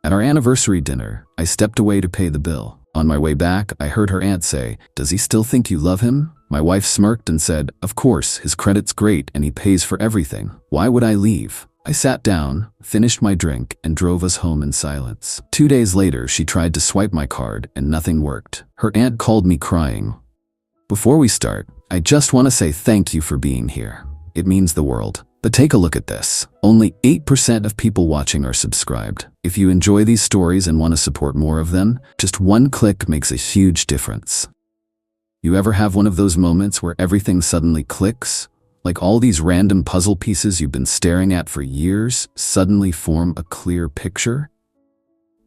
At our anniversary dinner, I stepped away to pay the bill. On my way back, I heard her aunt say, "Does he still think you love him?" My wife smirked and said, "Of course, his credit's great and he pays for everything. Why would I leave?" I sat down, finished my drink, and drove us home in silence. 2 days later, she tried to swipe my card and nothing worked. Her aunt called me crying. "Before we start, I just want to say thank you for being here. It means the world. But take a look at this. Only 8% of people watching are subscribed. If you enjoy these stories and want to support more of them, just one click makes a huge difference." You ever have one of those moments where everything suddenly clicks? Like all these random puzzle pieces you've been staring at for years suddenly form a clear picture?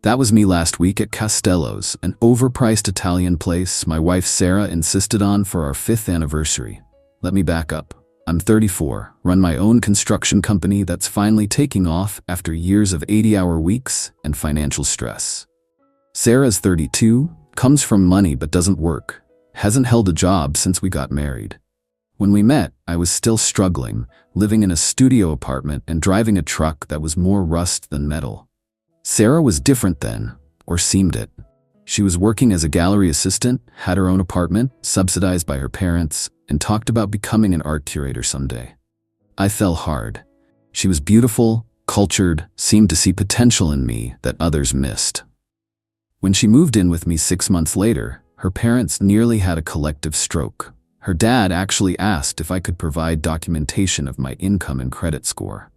That was me last week at Castello's, an overpriced Italian place my wife Sarah insisted on for our 5th anniversary. Let me back up. I'm 34, run my own construction company that's finally taking off after years of 80-hour weeks and financial stress. Sarah's 32, comes from money but doesn't work, hasn't held a job since we got married. When we met, I was still struggling, living in a studio apartment and driving a truck that was more rust than metal. Sarah was different then, or seemed it. She was working as a gallery assistant, had her own apartment, subsidized by her parents, and talked about becoming an art curator someday. I fell hard. She was beautiful, cultured, seemed to see potential in me that others missed. When she moved in with me 6 months later, her parents nearly had a collective stroke. Her dad actually asked if I could provide documentation of my income and credit score.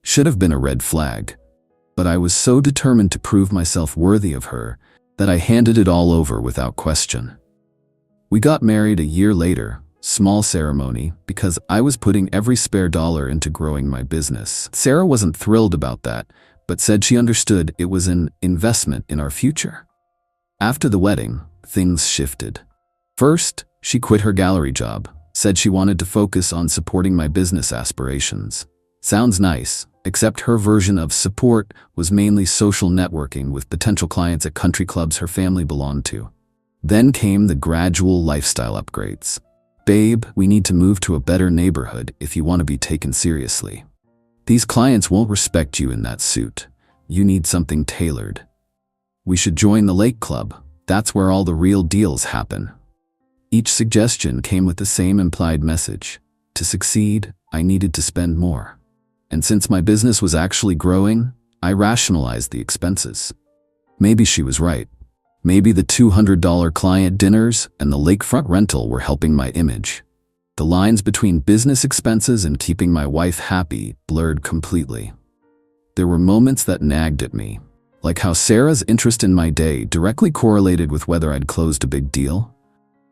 Should have been a red flag, but I was so determined to prove myself worthy of her that I handed it all over without question. We got married a year later, small ceremony, because I was putting every spare dollar into growing my business. Sarah wasn't thrilled about that, but said she understood it was an investment in our future. After the wedding, things shifted. First, she quit her gallery job, said she wanted to focus on supporting my business aspirations. Sounds nice, except her version of support was mainly social networking with potential clients at country clubs her family belonged to. Then came the gradual lifestyle upgrades. "Babe, we need to move to a better neighborhood if you want to be taken seriously. These clients won't respect you in that suit. You need something tailored. We should join the Lake Club. That's where all the real deals happen." Each suggestion came with the same implied message. To succeed, I needed to spend more. And since my business was actually growing, I rationalized the expenses. Maybe she was right. Maybe the $200 client dinners and the lakefront rental were helping my image. The lines between business expenses and keeping my wife happy blurred completely. There were moments that nagged at me, like how Sarah's interest in my day directly correlated with whether I'd closed a big deal,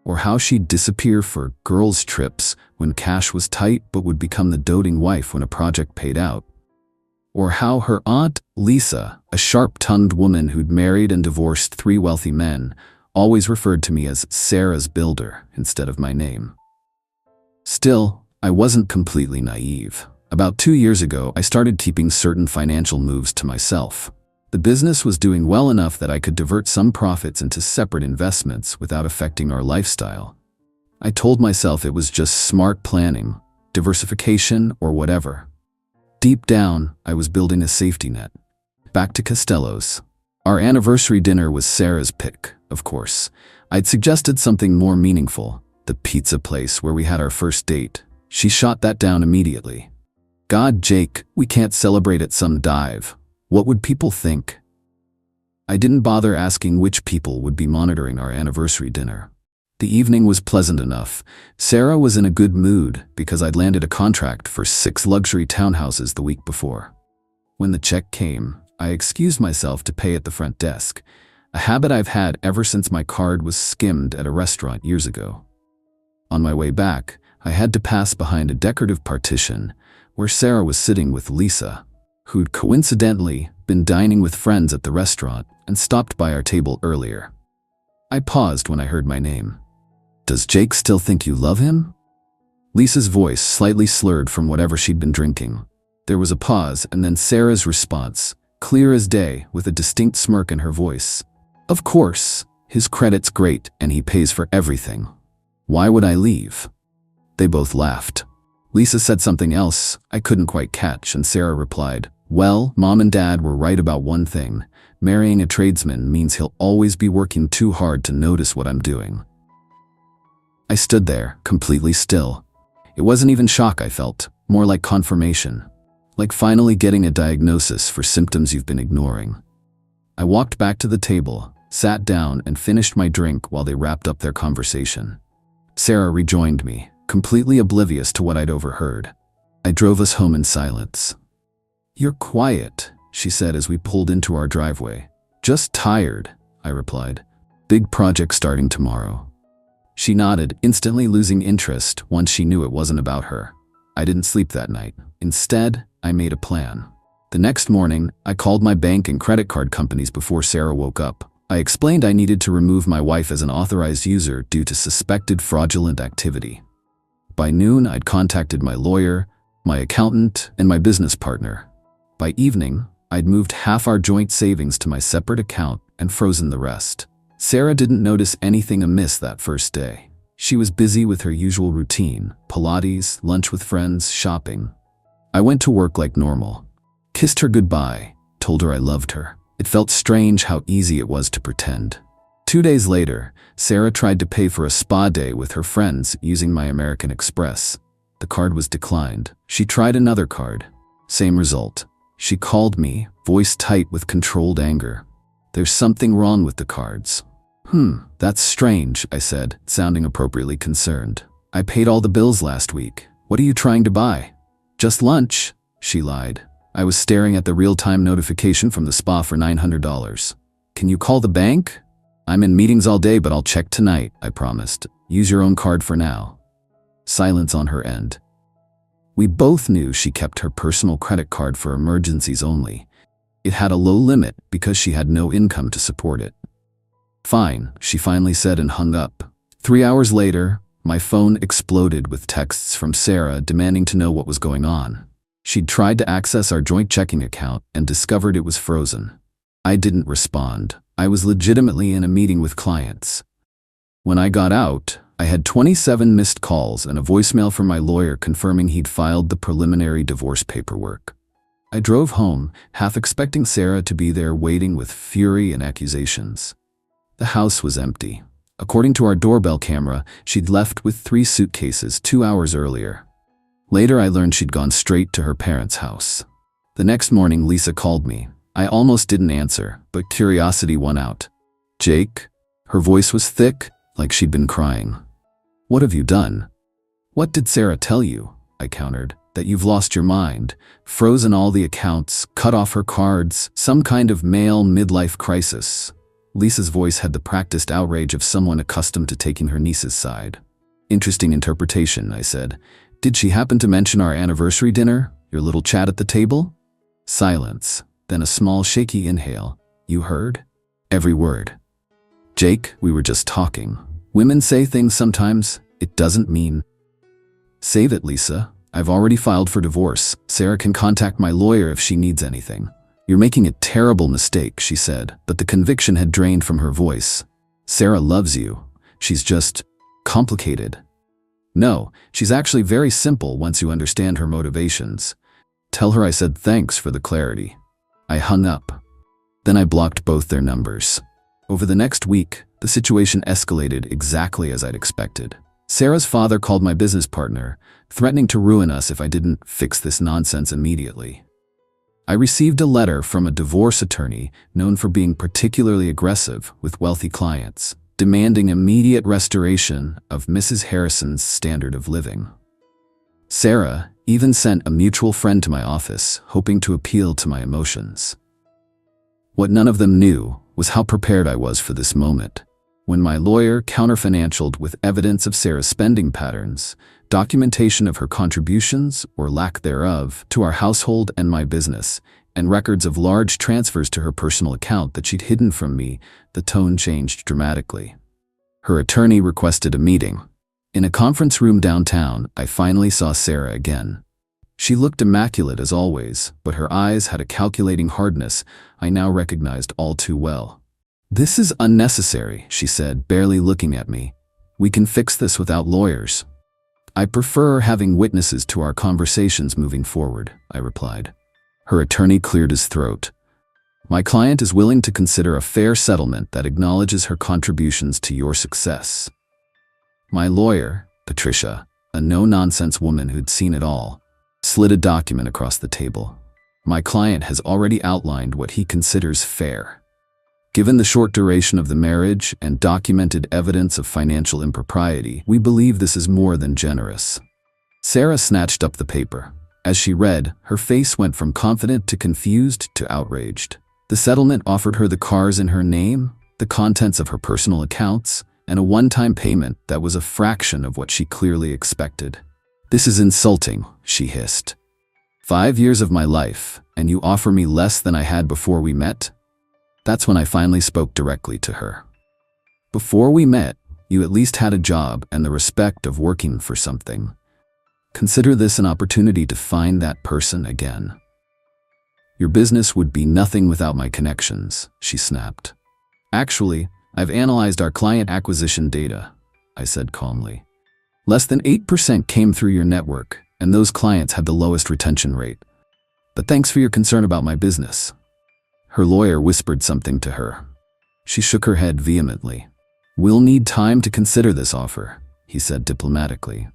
or how she'd disappear for girls' trips when cash was tight but would become the doting wife when a project paid out, or how her aunt, Lisa, a sharp-tongued woman who'd married and divorced 3 wealthy men, always referred to me as Sarah's builder instead of my name. Still, I wasn't completely naive. About 2 years ago, I started keeping certain financial moves to myself. The business was doing well enough that I could divert some profits into separate investments without affecting our lifestyle. I told myself it was just smart planning, diversification, or whatever. Deep down, I was building a safety net. Back to Castello's. Our anniversary dinner was Sarah's pick, of course. I'd suggested something more meaningful, the pizza place where we had our first date. She shot that down immediately. "God, Jake, we can't celebrate at some dive. What would people think?" I didn't bother asking which people would be monitoring our anniversary dinner. The evening was pleasant enough. Sarah was in a good mood because I'd landed a contract for 6 luxury townhouses the week before. When the check came, I excused myself to pay at the front desk, a habit I've had ever since my card was skimmed at a restaurant years ago. On my way back, I had to pass behind a decorative partition where Sarah was sitting with Lisa, who'd coincidentally been dining with friends at the restaurant and stopped by our table earlier. I paused when I heard my name. "Does Jake still think you love him?" Lisa's voice slightly slurred from whatever she'd been drinking. There was a pause and then Sarah's response, clear as day with a distinct smirk in her voice. "Of course, his credit's great and he pays for everything. Why would I leave?" They both laughed. Lisa said something else I couldn't quite catch and Sarah replied, Well, Mom and Dad were right about one thing. Marrying a tradesman means he'll always be working too hard to notice what I'm doing. I stood there, completely still. It wasn't even shock I felt, more like confirmation. Like finally getting a diagnosis for symptoms you've been ignoring. I walked back to the table, sat down, and finished my drink while they wrapped up their conversation. Sarah rejoined me, completely oblivious to what I'd overheard. I drove us home in silence. "You're quiet," she said as we pulled into our driveway. "Just tired," I replied. "Big project starting tomorrow." She nodded, instantly losing interest once she knew it wasn't about her. I didn't sleep that night. Instead, I made a plan. The next morning, I called my bank and credit card companies before Sarah woke up. I explained I needed to remove my wife as an authorized user due to suspected fraudulent activity. By noon, I'd contacted my lawyer, my accountant, and my business partner. By evening, I'd moved half our joint savings to my separate account and frozen the rest. Sarah didn't notice anything amiss that first day. She was busy with her usual routine: Pilates, lunch with friends, shopping. I went to work like normal. Kissed her goodbye, told her I loved her. It felt strange how easy it was to pretend. 2 days later, Sarah tried to pay for a spa day with her friends using my American Express. The card was declined. She tried another card. Same result. She called me, voice tight with controlled anger. "There's something wrong with the cards." That's strange," I said, sounding appropriately concerned. "I paid all the bills last week. What are you trying to buy?" "Just lunch," she lied. I was staring at the real-time notification from the spa for $900. "Can you call the bank?" "I'm in meetings all day, but I'll check tonight," I promised. "Use your own card for now." Silence on her end. We both knew she kept her personal credit card for emergencies only. It had a low limit because she had no income to support it. "Fine," she finally said and hung up. 3 hours later, my phone exploded with texts from Sarah demanding to know what was going on. She'd tried to access our joint checking account and discovered it was frozen. I didn't respond. I was legitimately in a meeting with clients. When I got out, I had 27 missed calls and a voicemail from my lawyer confirming he'd filed the preliminary divorce paperwork. I drove home, half expecting Sarah to be there waiting with fury and accusations. The house was empty. According to our doorbell camera, she'd left with 3 suitcases 2 hours earlier. Later, I learned she'd gone straight to her parents' house. The next morning, Lisa called me. I almost didn't answer, but curiosity won out. "Jake?" Her voice was thick, like she'd been crying. "What have you done?" "What did Sarah tell you?" I countered. "That you've lost your mind, frozen all the accounts, cut off her cards, some kind of male midlife crisis." Lisa's voice had the practiced outrage of someone accustomed to taking her niece's side. "Interesting interpretation," I said. "Did she happen to mention our anniversary dinner, your little chat at the table?" Silence, then a small shaky inhale. "You heard?" "Every word." "Jake, we were just talking. Women say things sometimes. It doesn't mean." "Save it, Lisa. I've already filed for divorce. Sarah can contact my lawyer if she needs anything." "You're making a terrible mistake," she said, but the conviction had drained from her voice. "Sarah loves you. She's just complicated." "No, she's actually very simple once you understand her motivations." "Tell her I said thanks for the clarity." I hung up. Then I blocked both their numbers. Over the next week, the situation escalated exactly as I'd expected. Sarah's father called my business partner, threatening to ruin us if I didn't fix this nonsense immediately. I received a letter from a divorce attorney known for being particularly aggressive with wealthy clients, demanding immediate restoration of Mrs. Harrison's standard of living. Sarah even sent a mutual friend to my office, hoping to appeal to my emotions. What none of them knew was how prepared I was for this moment. When my lawyer counterfinancialed with evidence of Sarah's spending patterns, documentation of her contributions, or lack thereof, to our household and my business, and records of large transfers to her personal account that she'd hidden from me, the tone changed dramatically. Her attorney requested a meeting. In a conference room downtown, I finally saw Sarah again. She looked immaculate as always, but her eyes had a calculating hardness I now recognized all too well. "This is unnecessary," she said, barely looking at me. "We can fix this without lawyers." "I prefer having witnesses to our conversations moving forward," I replied. Her attorney cleared his throat. My client is willing to consider a fair settlement that acknowledges her contributions to your success. My lawyer, Patricia, a no-nonsense woman who'd seen it all, slid a document across the table. My client has already outlined what he considers fair. Given the short duration of the marriage and documented evidence of financial impropriety, we believe this is more than generous. Sarah snatched up the paper. As she read, her face went from confident to confused to outraged. The settlement offered her the cars in her name, the contents of her personal accounts, and a one-time payment that was a fraction of what she clearly expected. "This is insulting," she hissed. 5 years of my life, and you offer me less than I had before we met? That's when I finally spoke directly to her. Before we met, you at least had a job and the respect of working for something. Consider this an opportunity to find that person again. Your business would be nothing without my connections, she snapped. Actually, I've analyzed our client acquisition data, I said calmly. Less than 8% came through your network, and those clients had the lowest retention rate. But thanks for your concern about my business. Her lawyer whispered something to her. She shook her head vehemently. We'll need time to consider this offer, he said diplomatically.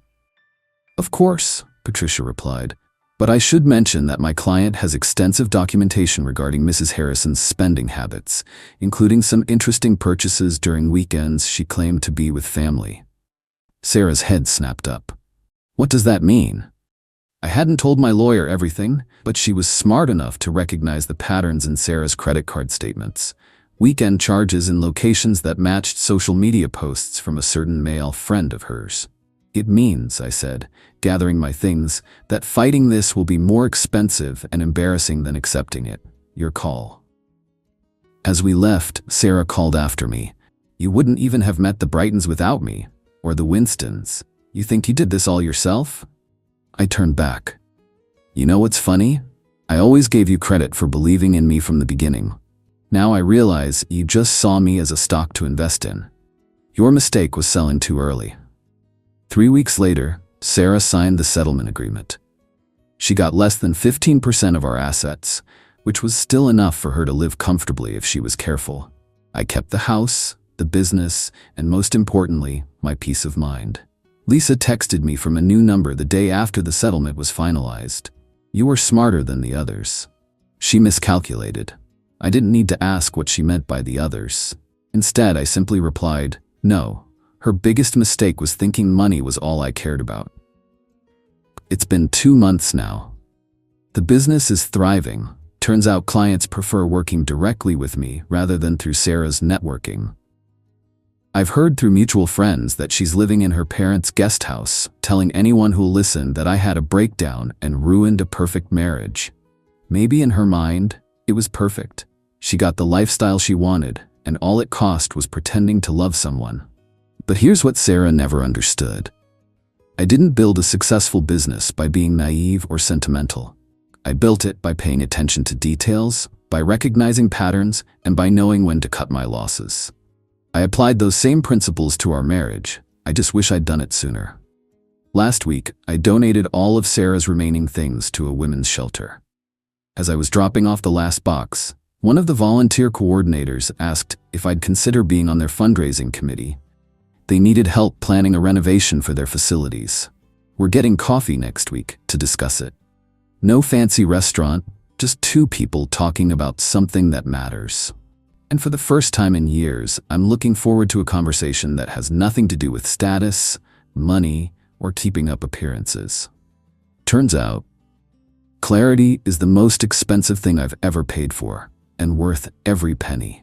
Of course, Patricia replied, but I should mention that my client has extensive documentation regarding Mrs. Harrison's spending habits, including some interesting purchases during weekends she claimed to be with family. Sarah's head snapped up. What does that mean? I hadn't told my lawyer everything, but she was smart enough to recognize the patterns in Sarah's credit card statements. Weekend charges in locations that matched social media posts from a certain male friend of hers. It means, I said, gathering my things, that fighting this will be more expensive and embarrassing than accepting it. Your call. As we left, Sarah called after me. You wouldn't even have met the Brightons without me, or the Winstons. You think you did this all yourself? I turned back. You know what's funny? I always gave you credit for believing in me from the beginning. Now I realize you just saw me as a stock to invest in. Your mistake was selling too early. 3 weeks later, Sarah signed the settlement agreement. She got less than 15% of our assets, which was still enough for her to live comfortably if she was careful. I kept the house, the business, and most importantly, my peace of mind. Lisa texted me from a new number the day after the settlement was finalized. You were smarter than the others. She miscalculated. I didn't need to ask what she meant by the others. Instead, I simply replied, no. Her biggest mistake was thinking money was all I cared about. It's been 2 months now. The business is thriving. Turns out clients prefer working directly with me rather than through Sarah's networking. I've heard through mutual friends that she's living in her parents' guest house, telling anyone who'll listen that I had a breakdown and ruined a perfect marriage. Maybe in her mind, it was perfect. She got the lifestyle she wanted, and all it cost was pretending to love someone. But here's what Sarah never understood. I didn't build a successful business by being naive or sentimental. I built it by paying attention to details, by recognizing patterns, and by knowing when to cut my losses. I applied those same principles to our marriage. I just wish I'd done it sooner. Last week, I donated all of Sarah's remaining things to a women's shelter. As I was dropping off the last box, one of the volunteer coordinators asked if I'd consider being on their fundraising committee. They needed help planning a renovation for their facilities. We're getting coffee next week to discuss it. No fancy restaurant, just 2 people talking about something that matters. And for the first time in years, I'm looking forward to a conversation that has nothing to do with status, money, or keeping up appearances. Turns out, clarity is the most expensive thing I've ever paid for, and worth every penny.